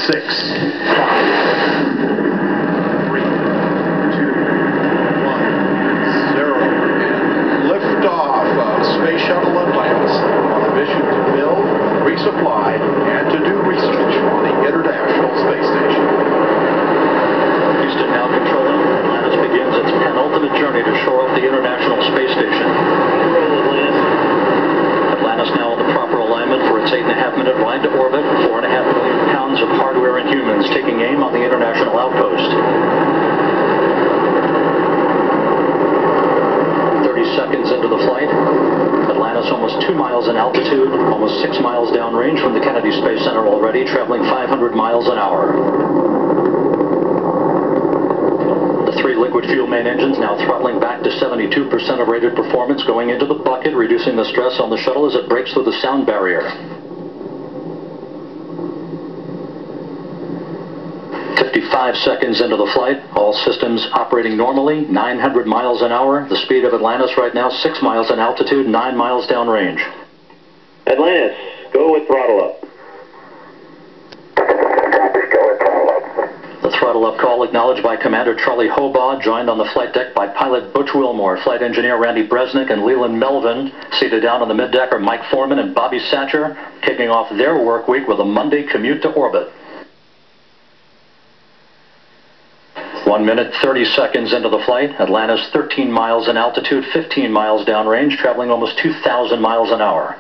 6, 5, 3, 2, 1, 0, and liftoff of Space Shuttle Atlantis on a mission to build, resupply, and to do research on the International Space Station. Houston now controlling. Atlantis begins its penultimate journey to shore up the International Space Station. Atlantis now in the proper alignment for its 8.5-minute ride to orbit. 4.5 million pounds of hardware and humans taking aim on the International Outpost. 30 seconds into the flight. Atlantis almost 2 miles in altitude, almost 6 miles downrange from the Kennedy Space Center already, traveling 500 miles an hour. The 3 liquid fuel main engines now throttling back to 72% of rated performance, going into the bucket, reducing the stress on the shuttle as it breaks through the sound barrier. 55 seconds into the flight, all systems operating normally, 900 miles an hour. The speed of Atlantis right now, 6 miles in altitude, 9 miles downrange. Atlantis, go with throttle up. The throttle up call acknowledged by Commander Charlie Hobaugh, joined on the flight deck by pilot Butch Wilmore, flight engineer Randy Bresnik, and Leland Melvin. Seated down on the middeck are Mike Foreman and Bobby Satcher, kicking off their work week with a Monday commute to orbit. 1 minute, 30 seconds into the flight, Atlantis 13 miles in altitude, 15 miles downrange, traveling almost 2,000 miles an hour.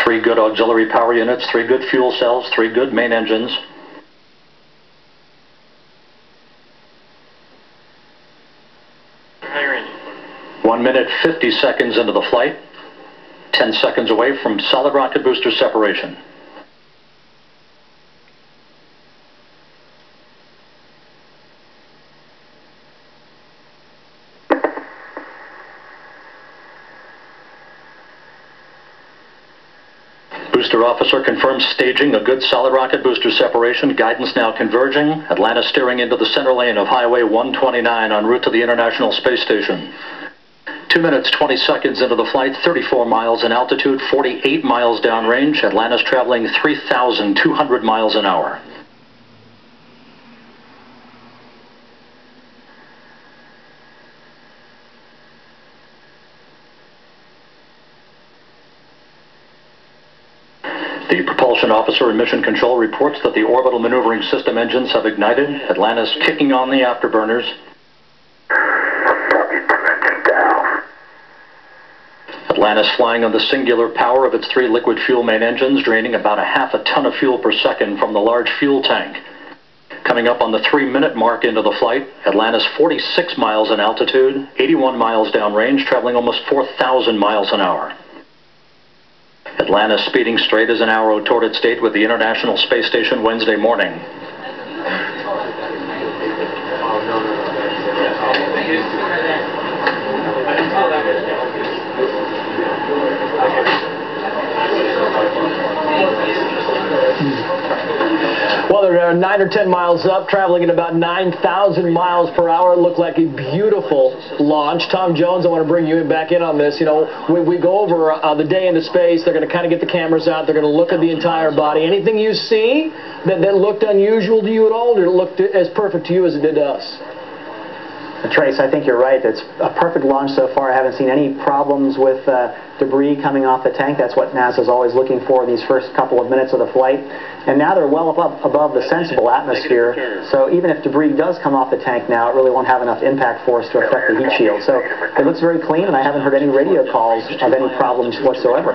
Three good auxiliary power units, 3 good fuel cells, 3 good main engines. Narration. 1 minute, 50 seconds into the flight, 10 seconds away from solid rocket booster separation. Booster officer confirms staging a good solid rocket booster separation. Guidance now converging. Atlantis steering into the center lane of Highway 129 en route to the International Space Station. 2 minutes, 20 seconds into the flight, 34 miles in altitude, 48 miles downrange. Atlantis traveling 3,200 miles an hour. The propulsion officer in mission control reports that the orbital maneuvering system engines have ignited. Atlantis kicking on the afterburners. Atlantis flying on the singular power of its 3 liquid fuel main engines, draining about 1/2 ton of fuel per second from the large fuel tank. Coming up on the 3-minute mark into the flight, Atlantis 46 miles in altitude, 81 miles downrange, traveling almost 4,000 miles an hour. Atlantis speeding straight as an arrow toward its date with the International Space Station Wednesday morning. Well, they're 9 or 10 miles up, traveling at about 9,000 miles per hour. It looked like a beautiful launch. Tom Jones, I want to bring you back in on this. You know, we go over the day into space. They're going to kind of get the cameras out. They're going to look at the entire body. Anything you see that looked unusual to you at all, or it looked as perfect to you as it did to us? Trace, I think you're right. It's a perfect launch so far. I haven't seen any problems with debris coming off the tank. That's what NASA's always looking for in these first couple of minutes of the flight. And now they're well above the sensible atmosphere. So even if debris does come off the tank now, it really won't have enough impact force to affect the heat shield. So it looks very clean, and I haven't heard any radio calls of any problems whatsoever.